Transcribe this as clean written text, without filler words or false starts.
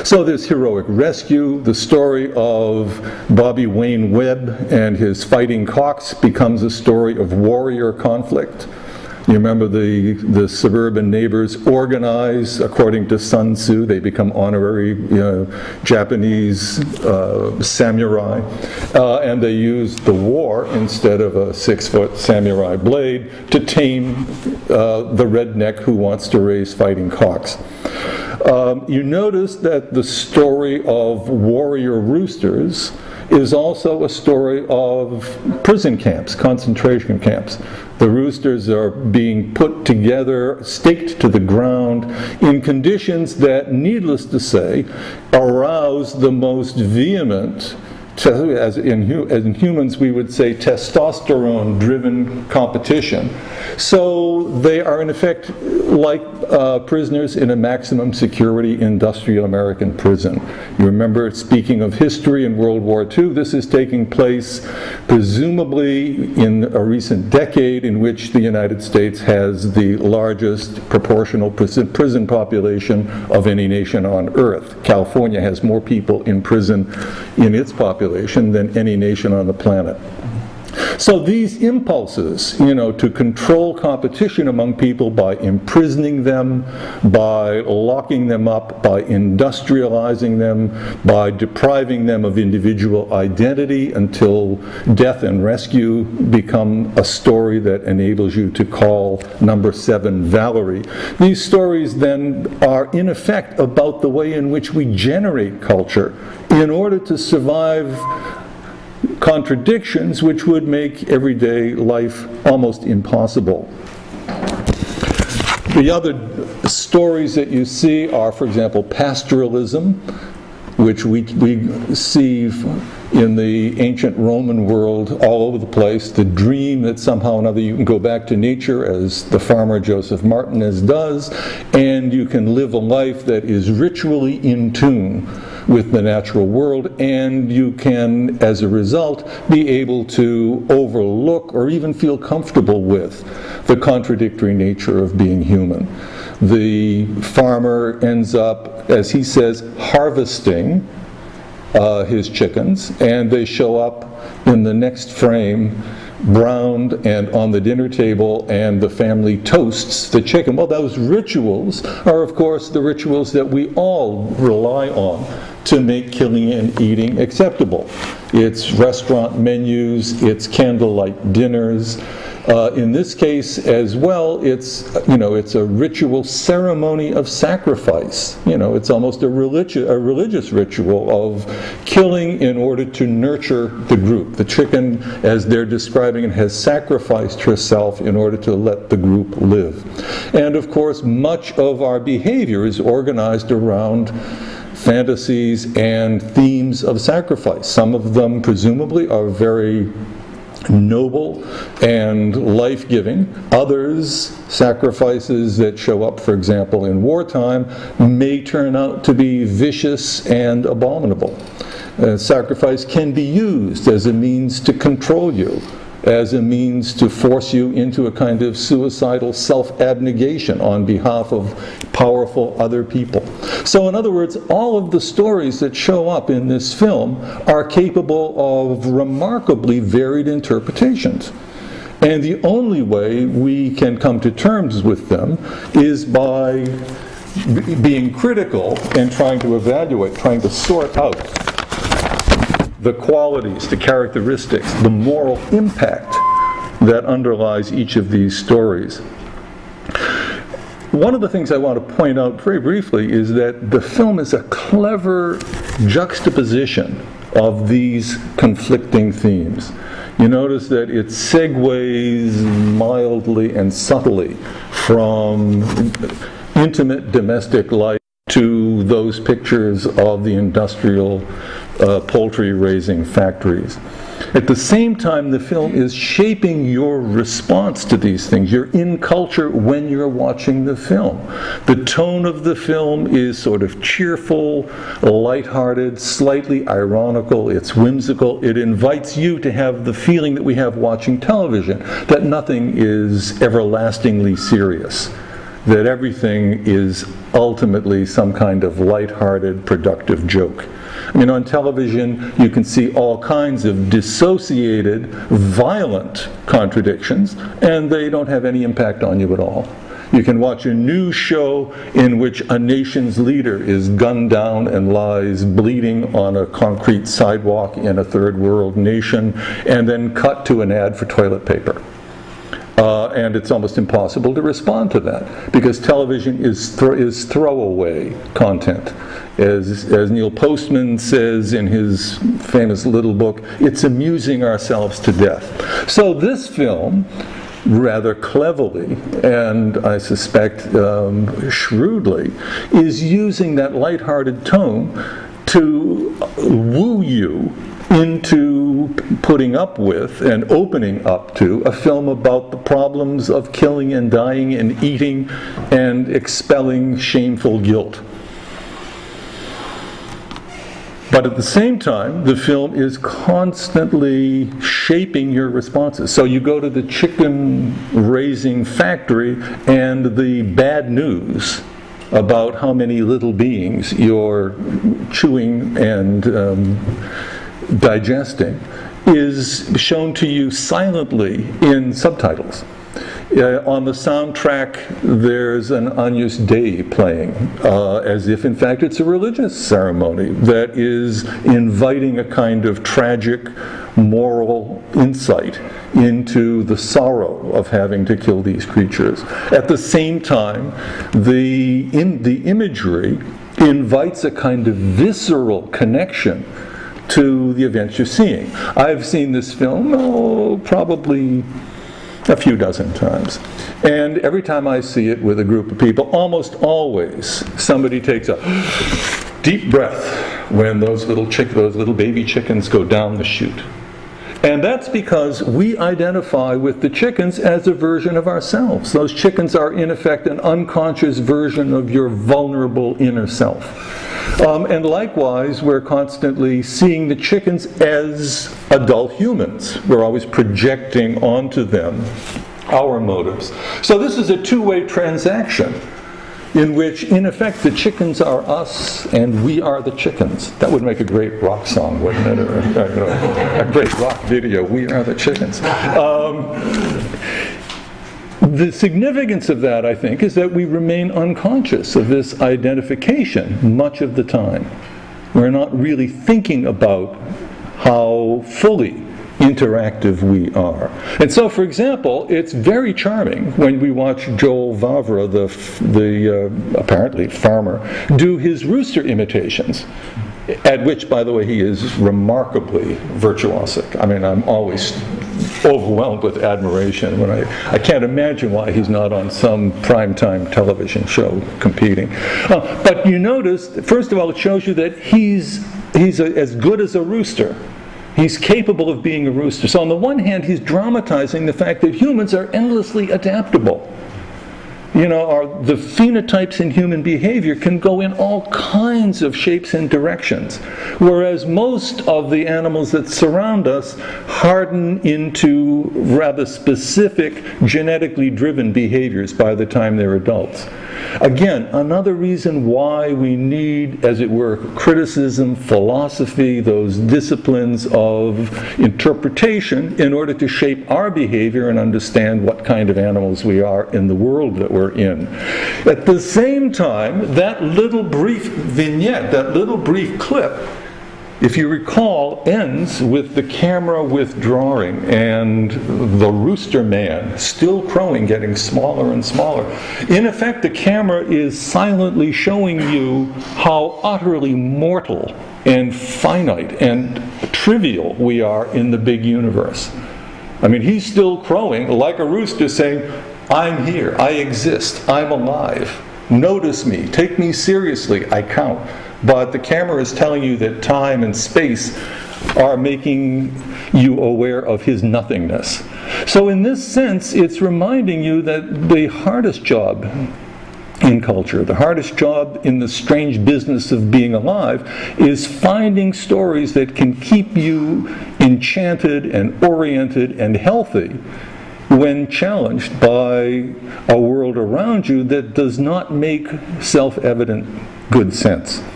So this heroic rescue, the story of Bobby Wayne Webb and his fighting cocks becomes a story of warrior conflict. You remember the suburban neighbors organize according to Sun Tzu. They become honorary Japanese samurai, and they use the war instead of a 6-foot samurai blade to tame the redneck who wants to raise fighting cocks. You notice that the story of warrior roosters is also a story of prison camps, concentration camps. The roosters are being put together, staked to the ground, in conditions that, needless to say, arouse the most vehement, as in humans we would say, testosterone-driven competition. So they are in effect like prisoners in a maximum security industrial American prison. You remember, speaking of history in World War II, this is taking place presumably in a recent decade in which the United States has the largest proportional prison population of any nation on earth. California has more people in prison in its population than any nation on the planet. So these impulses, to control competition among people by imprisoning them, by locking them up, by industrializing them, by depriving them of individual identity until death and rescue become a story that enables you to call number 7 Valerie. These stories then are in effect about the way in which we generate culture in order to survive contradictions which would make everyday life almost impossible. The other stories that you see are, for example, pastoralism, which we see in the ancient Roman world all over the place. The dream that somehow or another you can go back to nature, as the farmer Joseph Martinez does, and you can live a life that is ritually in tune with the natural world, and you can, as a result, be able to overlook or even feel comfortable with the contradictory nature of being human. The farmer ends up, as he says, harvesting his chickens, and they show up in the next frame browned and on the dinner table, and the family toasts the chicken. Well, those rituals are, of course, the rituals that we all rely on to make killing and eating acceptable. It's restaurant menus, it's candlelight dinners. In this case as well, it's a ritual ceremony of sacrifice. It's almost a religious ritual of killing in order to nurture the group. The chicken, as they're describing it, has sacrificed herself in order to let the group live. And of course, much of our behavior is organized around fantasies and themes of sacrifice. Some of them presumably are very noble and life-giving. Others, sacrifices that show up, for example, in wartime, may turn out to be vicious and abominable. Sacrifice can be used as a means to control you, as a means to force you into a kind of suicidal self-abnegation on behalf of powerful other people. So in other words, all of the stories that show up in this film are capable of remarkably varied interpretations. And the only way we can come to terms with them is by being critical and trying to evaluate, trying to sort out the qualities, the characteristics, the moral impact that underlies each of these stories. One of the things I want to point out very briefly is that the film is a clever juxtaposition of these conflicting themes. You notice that it segues mildly and subtly from intimate domestic life to those pictures of the industrial poultry raising factories. At the same time, the film is shaping your response to these things. You're in culture when you're watching the film. The tone of the film is sort of cheerful, lighthearted, slightly ironical, it's whimsical. It invites you to have the feeling that we have watching television, that nothing is everlastingly serious. that everything is ultimately some kind of lighthearted, productive joke. I mean, on television, you can see all kinds of dissociated, violent contradictions, and they don't have any impact on you at all. You can watch a news show in which a nation's leader is gunned down and lies bleeding on a concrete sidewalk in a third world nation, and then cut to an ad for toilet paper. And it's almost impossible to respond to that, because television is throwaway content. As Neil Postman says in his famous little book, it's amusing ourselves to death. So this film, rather cleverly, and I suspect shrewdly, is using that lighthearted tone to woo you into putting up with and opening up to a film about the problems of killing and dying and eating and expelling shameful guilt. But at the same time, the film is constantly shaping your responses. So you go to the chicken raising factory, and the bad news about how many little beings you're chewing and digesting is shown to you silently in subtitles. On the soundtrack, there's an Agnus Dei playing, as if in fact it's a religious ceremony that is inviting a kind of tragic moral insight into the sorrow of having to kill these creatures. At the same time, the imagery invites a kind of visceral connection to the events you're seeing. I've seen this film, probably a few dozen times. And every time I see it with a group of people, almost always somebody takes a deep breath when those little baby chickens go down the chute. And that's because we identify with the chickens as a version of ourselves. Those chickens are in effect an unconscious version of your vulnerable inner self. And likewise, we're constantly seeing the chickens as adult humans. We're always projecting onto them our motives. So this is a two-way transaction in which, in effect, the chickens are us and we are the chickens. That would make a great rock song, wouldn't it? Or a great rock video, We Are the Chickens. The significance of that, I think, is that we remain unconscious of this identification much of the time. We're not really thinking about how fully interactive we are. And so, for example, it's very charming when we watch Joel Vavra, the apparently farmer, do his rooster imitations, at which, by the way, he is remarkably virtuosic. I mean, I'm always overwhelmed with admiration when I can't imagine why he's not on some primetime television show competing. But you notice, first of all, it shows you that he's as good as a rooster. He's capable of being a rooster. So on the one hand, he's dramatizing the fact that humans are endlessly adaptable. You know, the phenotypes in human behavior can go in all kinds of shapes and directions, whereas most of the animals that surround us harden into rather specific, genetically driven behaviors by the time they're adults. Again, another reason why we need, as it were, criticism, philosophy, those disciplines of interpretation in order to shape our behavior and understand what kind of animals we are in the world that we're in. At the same time, that little brief vignette, that little brief clip, if you recall, ends with the camera withdrawing and the rooster man still crowing, getting smaller and smaller. In effect, the camera is silently showing you how utterly mortal and finite and trivial we are in the big universe. I mean, he's still crowing like a rooster saying, I'm here, I exist, I'm alive, notice me, take me seriously, I count. But the camera is telling you that time and space are making you aware of his nothingness. So in this sense, it's reminding you that the hardest job in culture, the hardest job in the strange business of being alive, is finding stories that can keep you enchanted and oriented and healthy when challenged by a world around you that does not make self-evident good sense.